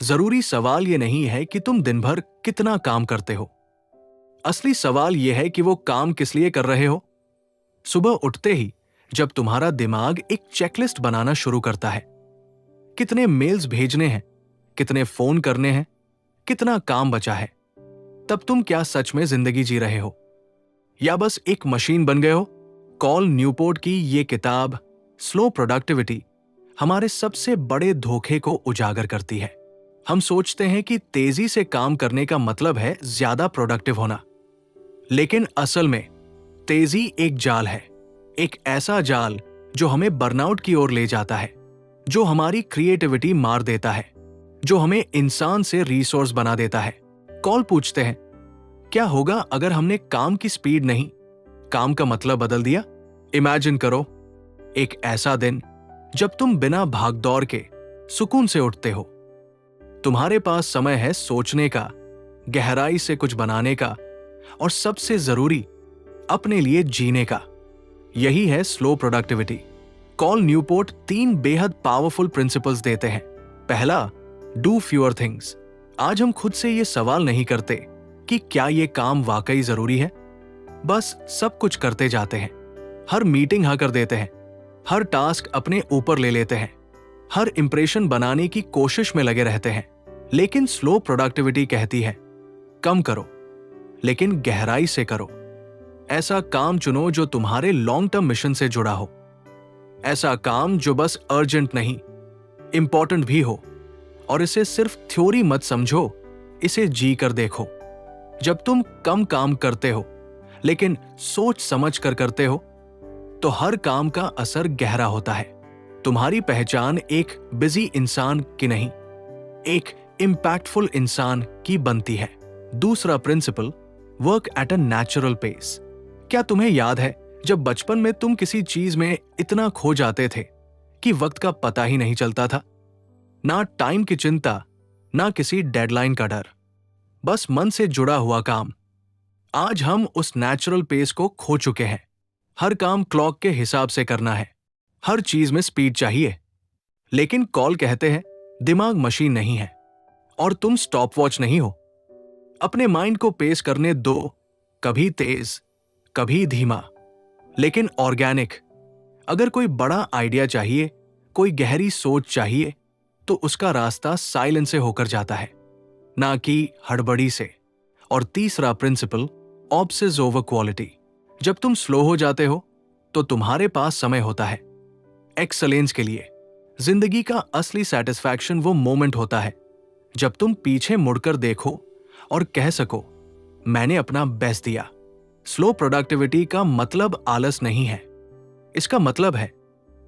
जरूरी सवाल ये नहीं है कि तुम दिन भर कितना काम करते हो। असली सवाल यह है कि वो काम किस लिए कर रहे हो। सुबह उठते ही जब तुम्हारा दिमाग एक चेकलिस्ट बनाना शुरू करता है, कितने मेल्स भेजने हैं, कितने फोन करने हैं, कितना काम बचा है, तब तुम क्या सच में जिंदगी जी रहे हो या बस एक मशीन बन गए हो। कॉल न्यूपोर्ट की ये किताब स्लो प्रोडक्टिविटी हमारे सबसे बड़े धोखे को उजागर करती है। हम सोचते हैं कि तेजी से काम करने का मतलब है ज्यादा प्रोडक्टिव होना, लेकिन असल में तेजी एक जाल है, एक ऐसा जाल जो हमें बर्नआउट की ओर ले जाता है, जो हमारी क्रिएटिविटी मार देता है, जो हमें इंसान से रिसोर्स बना देता है। कॉल पूछते हैं, क्या होगा अगर हमने काम की स्पीड नहीं, काम का मतलब बदल दिया। इमेजिन करो एक ऐसा दिन जब तुम बिना भागदौड़ के सुकून से उठते हो। तुम्हारे पास समय है सोचने का, गहराई से कुछ बनाने का, और सबसे जरूरी अपने लिए जीने का। यही है स्लो प्रोडक्टिविटी। कॉल न्यूपोर्ट 3 बेहद पावरफुल प्रिंसिपल्स देते हैं। पहला, डू फ्यूअर थिंग्स। आज हम खुद से ये सवाल नहीं करते कि क्या ये काम वाकई जरूरी है, बस सब कुछ करते जाते हैं। हर मीटिंग हाँ कर देते हैं, हर टास्क अपने ऊपर ले लेते हैं, हर इंप्रेशन बनाने की कोशिश में लगे रहते हैं। लेकिन स्लो प्रोडक्टिविटी कहती है, कम करो, लेकिन गहराई से करो। ऐसा काम चुनो जो तुम्हारे लॉन्ग टर्म मिशन से जुड़ा हो। ऐसा काम जो बस अर्जेंट नहीं, इंपॉर्टेंट भी हो। और इसे सिर्फ थ्योरी मत समझो, इसे जी कर देखो। जब तुम कम काम करते हो लेकिन सोच समझ कर करते हो, तो हर काम का असर गहरा होता है। तुम्हारी पहचान एक बिजी इंसान की नहीं, एक इंपैक्टफुल इंसान की बनती है। दूसरा principle, work at a natural pace. क्या तुम्हें याद है जब बचपन में तुम किसी चीज में इतना खो जाते थे कि वक्त का पता ही नहीं चलता था? ना टाइम की चिंता, ना किसी डेडलाइन का डर, बस मन से जुड़ा हुआ काम। आज हम उस नेचुरल पेस को खो चुके हैं। हर काम क्लॉक के हिसाब से करना है, हर चीज में स्पीड चाहिए। लेकिन कॉल कहते हैं, दिमाग मशीन नहीं है और तुम स्टॉपवॉच नहीं हो। अपने माइंड को पेस करने दो, कभी तेज, कभी धीमा, लेकिन ऑर्गेनिक। अगर कोई बड़ा आइडिया चाहिए, कोई गहरी सोच चाहिए, तो उसका रास्ता साइलेंस से होकर जाता है, ना कि हड़बड़ी से। और तीसरा प्रिंसिपल, ऑब्सेस ओवर क्वालिटी। जब तुम स्लो हो जाते हो तो तुम्हारे पास समय होता है एक्सलेंस के लिए। जिंदगी का असली सेटिस्फैक्शन वो मोमेंट होता है जब तुम पीछे मुड़कर देखो और कह सको, मैंने अपना बेस्ट दिया। स्लो प्रोडक्टिविटी का मतलब आलस नहीं है, इसका मतलब है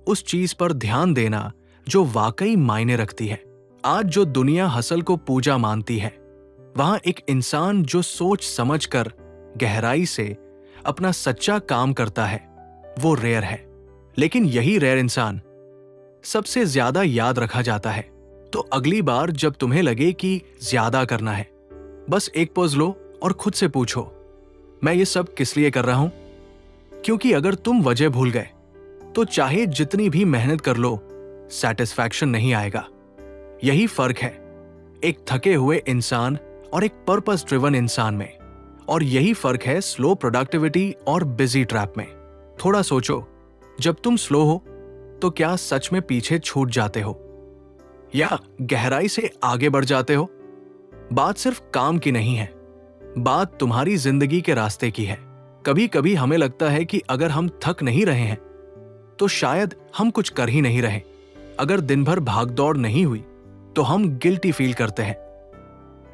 उस चीज पर ध्यान देना जो वाकई मायने रखती है। आज जो दुनिया हसल को पूजा मानती है, वहां एक इंसान जो सोच समझकर गहराई से अपना सच्चा काम करता है, वो रेयर है। लेकिन यही रेयर इंसान सबसे ज्यादा याद रखा जाता है। तो अगली बार जब तुम्हें लगे कि ज्यादा करना है, बस एक पॉज लो और खुद से पूछो, मैं ये सब किस लिए कर रहा हूं? क्योंकि अगर तुम वजह भूल गए तो चाहे जितनी भी मेहनत कर लो, सेटिस्फैक्शन नहीं आएगा। यही फर्क है एक थके हुए इंसान और एक पर्पस ड्रिवन इंसान में। और यही फर्क है स्लो प्रोडक्टिविटी और बिजी ट्रैप में। थोड़ा सोचो, जब तुम स्लो हो तो क्या सच में पीछे छूट जाते हो या गहराई से आगे बढ़ जाते हो? बात सिर्फ काम की नहीं है, बात तुम्हारी जिंदगी के रास्ते की है। कभी कभी हमें लगता है कि अगर हम थक नहीं रहे हैं तो शायद हम कुछ कर ही नहीं रहे। अगर दिन भर भागदौड़ नहीं हुई तो हम गिल्टी फील करते हैं,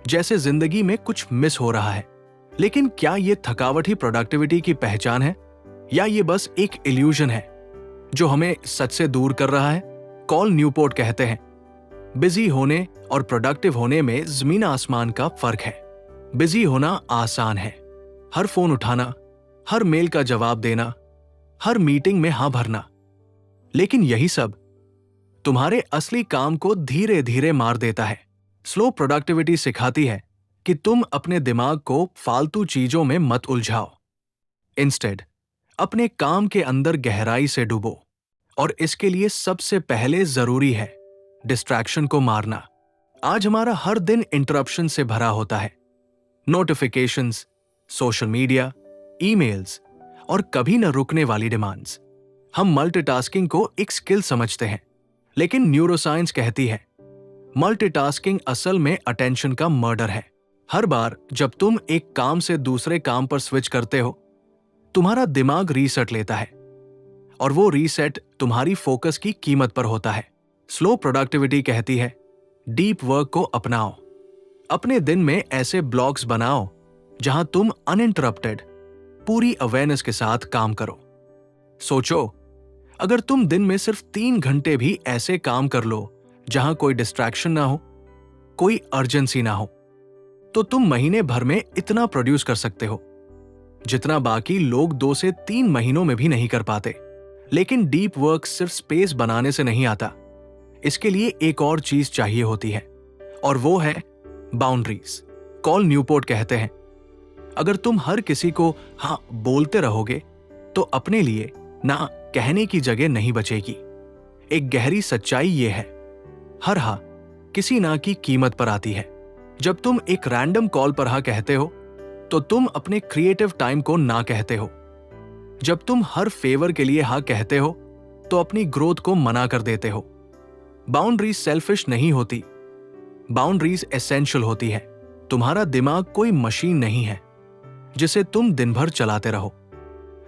जैसे जिंदगी में कुछ मिस हो रहा है। लेकिन क्या यह थकावट ही प्रोडक्टिविटी की पहचान है, या ये बस एक इल्यूजन है जो हमें सच से दूर कर रहा है? कॉल न्यूपोर्ट कहते हैं, बिजी होने और प्रोडक्टिव होने में जमीन आसमान का फर्क है। बिजी होना आसान है, हर फोन उठाना, हर मेल का जवाब देना, हर मीटिंग में हाँ भरना। लेकिन यही सब तुम्हारे असली काम को धीरे धीरे मार देता है। स्लो प्रोडक्टिविटी सिखाती है कि तुम अपने दिमाग को फालतू चीजों में मत उलझाओ। इंस्टेड अपने काम के अंदर गहराई से डूबो। और इसके लिए सबसे पहले जरूरी है डिस्ट्रैक्शन को मारना। आज हमारा हर दिन इंटरप्शन से भरा होता है। नोटिफिकेशंस, सोशल मीडिया, ईमेल्स और कभी न रुकने वाली डिमांड्स। हम मल्टीटास्किंग को एक स्किल समझते हैं, लेकिन न्यूरोसाइंस कहती है मल्टीटास्किंग असल में अटेंशन का मर्डर है। हर बार जब तुम एक काम से दूसरे काम पर स्विच करते हो, तुम्हारा दिमाग रीसेट लेता है, और वो रीसेट तुम्हारी फोकस की कीमत पर होता है। स्लो प्रोडक्टिविटी कहती है डीप वर्क को अपनाओ। अपने दिन में ऐसे ब्लॉक्स बनाओ जहां तुम अनइंटरप्टेड, पूरी अवेयरनेस के साथ काम करो। सोचो, अगर तुम दिन में सिर्फ 3 घंटे भी ऐसे काम कर लो जहां कोई डिस्ट्रैक्शन ना हो, कोई अर्जेंसी ना हो, तो तुम महीने भर में इतना प्रोड्यूस कर सकते हो जितना बाकी लोग 2 से 3 महीनों में भी नहीं कर पाते। लेकिन डीप वर्क सिर्फ स्पेस बनाने से नहीं आता। इसके लिए एक और चीज चाहिए होती है, और वो है बाउंड्रीज। कॉल न्यूपोर्ट कहते हैं अगर तुम हर किसी को हाँ बोलते रहोगे तो अपने लिए ना कहने की जगह नहीं बचेगी। एक गहरी सच्चाई ये है, हर हाँ किसी ना की कीमत पर आती है। जब तुम एक रैंडम कॉल पर हाँ कहते हो तो तुम अपने क्रिएटिव टाइम को ना कहते हो। जब तुम हर फेवर के लिए हाँ कहते हो तो अपनी ग्रोथ को मना कर देते हो। बाउंड्रीज सेल्फिश नहीं होती, बाउंड्रीज एसेंशियल होती है। तुम्हारा दिमाग कोई मशीन नहीं है जिसे तुम दिन भर चलाते रहो।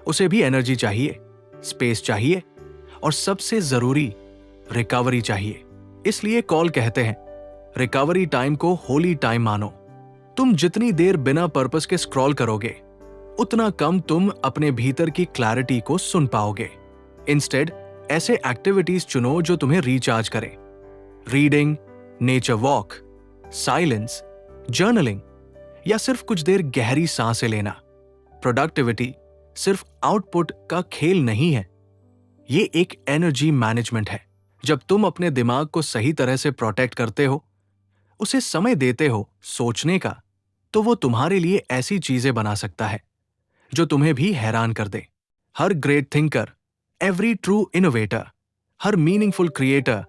उसे भी एनर्जी चाहिए, स्पेस चाहिए, और सबसे जरूरी रिकवरी चाहिए। इसलिए कॉल कहते हैं रिकवरी टाइम को होली टाइम मानो। तुम जितनी देर बिना पर्पस के स्क्रॉल करोगे, उतना कम तुम अपने भीतर की क्लैरिटी को सुन पाओगे। इंस्टेड ऐसे एक्टिविटीज चुनो जो तुम्हें रिचार्ज करें। Reading, nature walk, silence, journaling, या सिर्फ कुछ देर गहरी सांसें लेना। प्रोडक्टिविटी सिर्फ आउटपुट का खेल नहीं है, ये एक एनर्जी मैनेजमेंट है। जब तुम अपने दिमाग को सही तरह से प्रोटेक्ट करते हो, उसे समय देते हो सोचने का, तो वो तुम्हारे लिए ऐसी चीजें बना सकता है जो तुम्हें भी हैरान कर दे। हर great thinker, every true innovator, हर मीनिंगफुल क्रिएटर,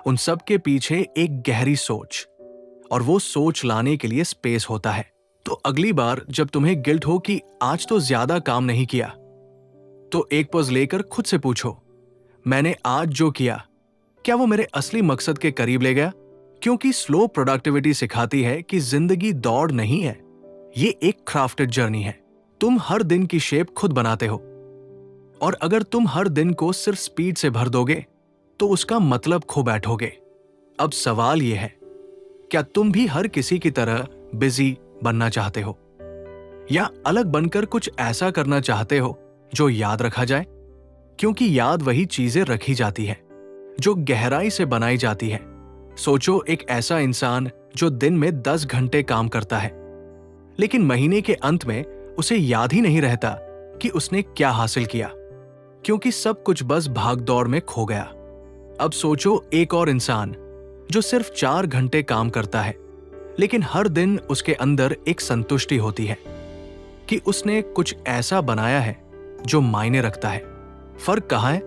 उन सब के पीछे एक गहरी सोच, और वो सोच लाने के लिए स्पेस होता है। तो अगली बार जब तुम्हें गिल्ट हो कि आज तो ज्यादा काम नहीं किया, तो एक पॉज लेकर खुद से पूछो, मैंने आज जो किया क्या वो मेरे असली मकसद के करीब ले गया? क्योंकि स्लो प्रोडक्टिविटी सिखाती है कि जिंदगी दौड़ नहीं है, ये एक क्राफ्टेड जर्नी है। तुम हर दिन की शेप खुद बनाते हो, और अगर तुम हर दिन को सिर्फ स्पीड से भर दोगे तो उसका मतलब खो बैठोगे। अब सवाल यह है, क्या तुम भी हर किसी की तरह बिजी बनना चाहते हो, या अलग बनकर कुछ ऐसा करना चाहते हो जो याद रखा जाए? क्योंकि याद वही चीजें रखी जाती है जो गहराई से बनाई जाती है। सोचो, एक ऐसा इंसान जो दिन में 10 घंटे काम करता है, लेकिन महीने के अंत में उसे याद ही नहीं रहता कि उसने क्या हासिल किया, क्योंकि सब कुछ बस भागदौड़ में खो गया। अब सोचो, एक और इंसान जो सिर्फ 4 घंटे काम करता है, लेकिन हर दिन उसके अंदर एक संतुष्टि होती है कि उसने कुछ ऐसा बनाया है जो मायने रखता है। फर्क कहाँ है?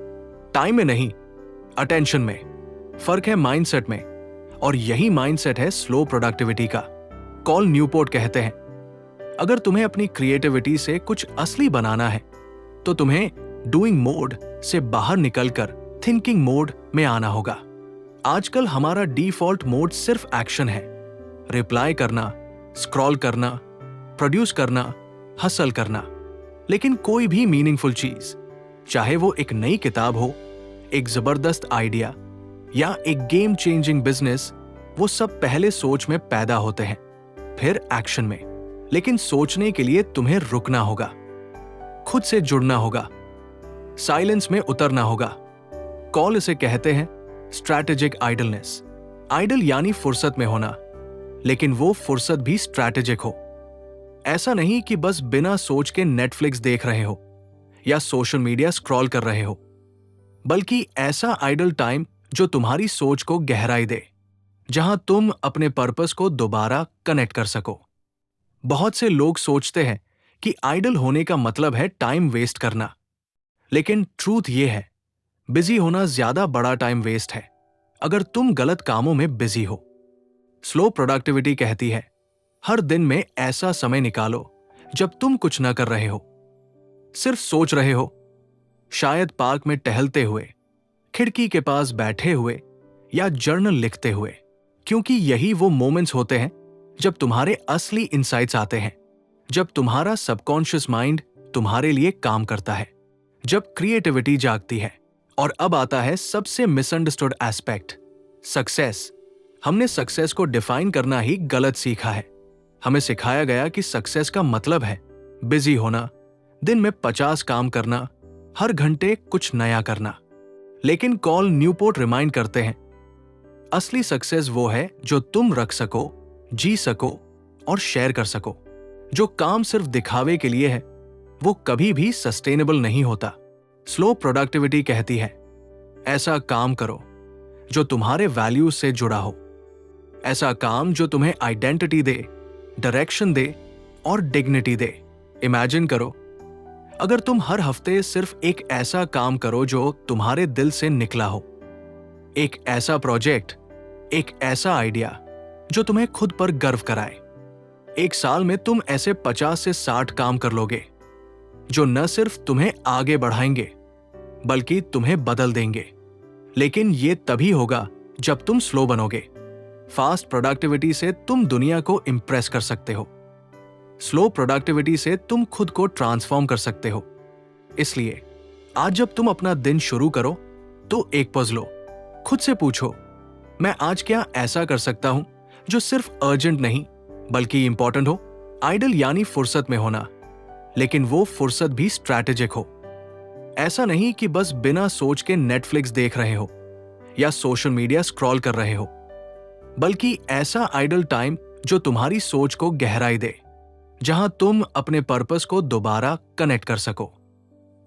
टाइम में नहीं, अटेंशन में। फर्क है माइंडसेट में, और यही माइंडसेट है स्लो प्रोडक्टिविटी का। कॉल न्यूपोर्ट कहते हैं अगर तुम्हें अपनी क्रिएटिविटी से कुछ असली बनाना है तो तुम्हें डूइंग मोड से बाहर निकलकर थिंकिंग मोड में आना होगा। आजकल हमारा डिफॉल्ट मोड सिर्फ एक्शन है, रिप्लाई करना, स्क्रॉल करना, प्रोड्यूस करना, हसल करना। लेकिन कोई भी मीनिंगफुल चीज, चाहे वो एक नई किताब हो, एक जबरदस्त आइडिया, या एक गेम चेंजिंग बिजनेस, वो सब पहले सोच में पैदा होते हैं, फिर एक्शन में। लेकिन सोचने के लिए तुम्हें रुकना होगा, खुद से जुड़ना होगा, साइलेंस में उतरना होगा। कॉल इसे कहते हैं स्ट्रैटेजिक आइडलनेस। आइडल यानी फुर्सत में होना, लेकिन वो फुर्सत भी स्ट्रैटेजिक हो। ऐसा नहीं कि बस बिना सोच के नेटफ्लिक्स देख रहे हो या सोशल मीडिया स्क्रॉल कर रहे हो, बल्कि ऐसा आइडल टाइम जो तुम्हारी सोच को गहराई दे, जहां तुम अपने पर्पस को दोबारा कनेक्ट कर सको। बहुत से लोग सोचते हैं कि आइडल होने का मतलब है टाइम वेस्ट करना, लेकिन ट्रूथ ये है, बिजी होना ज्यादा बड़ा टाइम वेस्ट है अगर तुम गलत कामों में बिजी हो। स्लो प्रोडक्टिविटी कहती है, हर दिन में ऐसा समय निकालो जब तुम कुछ न कर रहे हो, सिर्फ सोच रहे हो, शायद पार्क में टहलते हुए, खिड़की के पास बैठे हुए या जर्नल लिखते हुए, क्योंकि यही वो मोमेंट्स होते हैं जब तुम्हारे असली इंसाइट्स आते हैं, जब तुम्हारा सबकॉन्शियस माइंड तुम्हारे लिए काम करता है, जब क्रिएटिविटी जागती है। और अब आता है सबसे मिसअंडरस्टूड एस्पेक्ट, सक्सेस। हमने सक्सेस को डिफाइन करना ही गलत सीखा है। हमें सिखाया गया कि सक्सेस का मतलब है बिजी होना, दिन में 50 काम करना, हर घंटे कुछ नया करना। लेकिन कॉल न्यूपोर्ट रिमाइंड करते हैं, असली सक्सेस वो है जो तुम रख सको, जी सको और शेयर कर सको। जो काम सिर्फ दिखावे के लिए है वो कभी भी सस्टेनेबल नहीं होता। स्लो प्रोडक्टिविटी कहती है, ऐसा काम करो जो तुम्हारे वैल्यूज से जुड़ा हो, ऐसा काम जो तुम्हें आइडेंटिटी दे, डायरेक्शन दे और डिग्निटी दे। इमेजिन करो, अगर तुम हर हफ्ते सिर्फ एक ऐसा काम करो जो तुम्हारे दिल से निकला हो, एक ऐसा प्रोजेक्ट, एक ऐसा आइडिया जो तुम्हें खुद पर गर्व कराए। एक साल में तुम ऐसे 50 से 60 काम कर लोगे जो न सिर्फ तुम्हें आगे बढ़ाएंगे बल्कि तुम्हें बदल देंगे। लेकिन ये तभी होगा जब तुम स्लो बनोगे। फास्ट प्रोडक्टिविटी से तुम दुनिया को इंप्रेस कर सकते हो, स्लो प्रोडक्टिविटी से तुम खुद को ट्रांसफॉर्म कर सकते हो। इसलिए आज जब तुम अपना दिन शुरू करो तो एक पॉज लो, खुद से पूछो, मैं आज क्या ऐसा कर सकता हूं जो सिर्फ अर्जेंट नहीं बल्कि इंपॉर्टेंट हो। आइडल यानी फुर्सत में होना, लेकिन वो फुर्सत भी स्ट्रैटेजिक हो। ऐसा नहीं कि बस बिना सोच के नेटफ्लिक्स देख रहे हो या सोशल मीडिया स्क्रॉल कर रहे हो, बल्कि ऐसा आइडल टाइम जो तुम्हारी सोच को गहराई दे, जहां तुम अपने पर्पस को दोबारा कनेक्ट कर सको।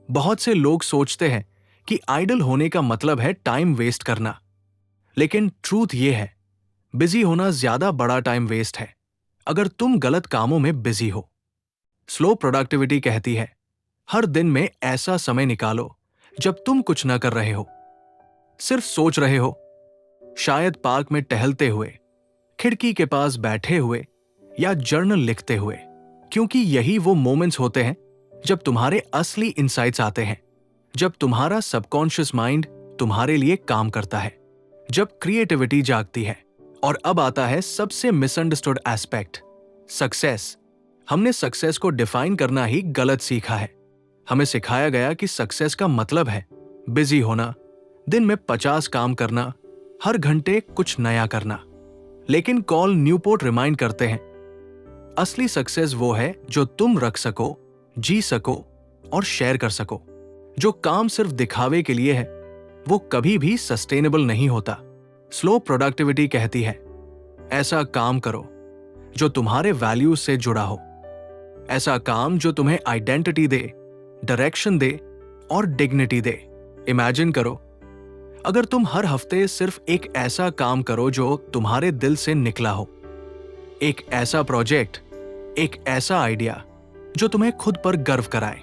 बहुत से लोग सोचते हैं कि आइडल होने का मतलब है टाइम वेस्ट करना, लेकिन ट्रूथ ये है, बिजी होना ज्यादा बड़ा टाइम वेस्ट है अगर तुम गलत कामों में बिजी हो। स्लो प्रोडक्टिविटी कहती है, हर दिन में ऐसा समय निकालो जब तुम कुछ न कर रहे हो, सिर्फ सोच रहे हो, शायद पार्क में टहलते हुए, खिड़की के पास बैठे हुए या जर्नल लिखते हुए, क्योंकि यही वो मोमेंट्स होते हैं जब तुम्हारे असली इंसाइट्स आते हैं, जब तुम्हारा सबकॉन्शियस माइंड तुम्हारे लिए काम करता है, जब क्रिएटिविटी जागती है। और अब आता है सबसे मिसअंडरस्टूड एस्पेक्ट, सक्सेस। हमने सक्सेस को डिफाइन करना ही गलत सीखा है। हमें सिखाया गया कि सक्सेस का मतलब है बिजी होना, दिन में 50 काम करना, हर घंटे कुछ नया करना। लेकिन कॉल न्यूपोर्ट रिमाइंड करते हैं, असली सक्सेस वो है जो तुम रख सको, जी सको और शेयर कर सको। जो काम सिर्फ दिखावे के लिए है वो कभी भी सस्टेनेबल नहीं होता। स्लो प्रोडक्टिविटी कहती है, ऐसा काम करो जो तुम्हारे वैल्यूज से जुड़ा हो, ऐसा काम जो तुम्हें आइडेंटिटी दे, डायरेक्शन दे और डिग्निटी दे। इमेजिन करो, अगर तुम हर हफ्ते सिर्फ एक ऐसा काम करो जो तुम्हारे दिल से निकला हो, एक ऐसा प्रोजेक्ट, एक ऐसा आइडिया जो तुम्हें खुद पर गर्व कराए।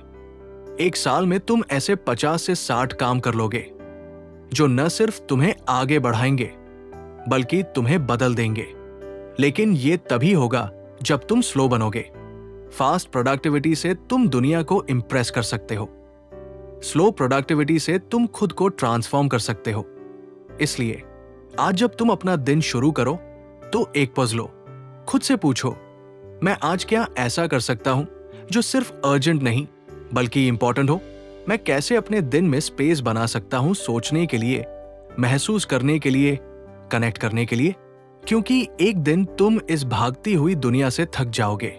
एक साल में तुम ऐसे 50 से 60 काम कर लोगे जो न सिर्फ तुम्हें आगे बढ़ाएंगे बल्कि तुम्हें बदल देंगे। लेकिन ये तभी होगा जब तुम स्लो बनोगे। फास्ट प्रोडक्टिविटी से तुम दुनिया को इंप्रेस कर सकते हो, स्लो प्रोडक्टिविटी से तुम खुद को ट्रांसफॉर्म कर सकते हो। इसलिए आज जब तुम अपना दिन शुरू करो तो एक पॉज लो, खुद से पूछो, मैं आज क्या ऐसा कर सकता हूं जो सिर्फ अर्जेंट नहीं बल्कि इंपॉर्टेंट हो। मैं कैसे अपने दिन में स्पेस बना सकता हूं सोचने के लिए, महसूस करने के लिए, कनेक्ट करने के लिए। क्योंकि एक दिन तुम इस भागती हुई दुनिया से थक जाओगे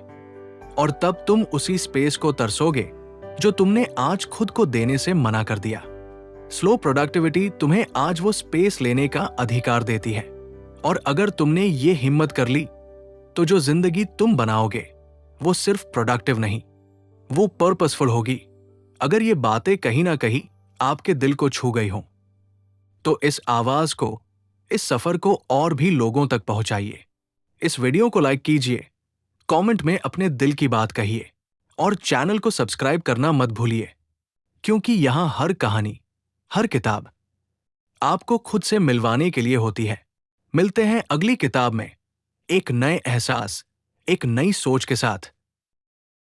और तब तुम उसी स्पेस को तरसोगे जो तुमने आज खुद को देने से मना कर दिया। स्लो प्रोडक्टिविटी तुम्हें आज वो स्पेस लेने का अधिकार देती है, और अगर तुमने ये हिम्मत कर ली तो जो जिंदगी तुम बनाओगे वो सिर्फ प्रोडक्टिव नहीं, वो पर्पसफुल होगी। अगर ये बातें कहीं ना कहीं आपके दिल को छू गई हों तो इस आवाज को, इस सफर को और भी लोगों तक पहुंचाइए। इस वीडियो को लाइक कीजिए, कमेंट में अपने दिल की बात कहिए और चैनल को सब्सक्राइब करना मत भूलिए, क्योंकि यहां हर कहानी, हर किताब आपको खुद से मिलवाने के लिए होती है। मिलते हैं अगली किताब में। एक नए एहसास, एक नई सोच के साथ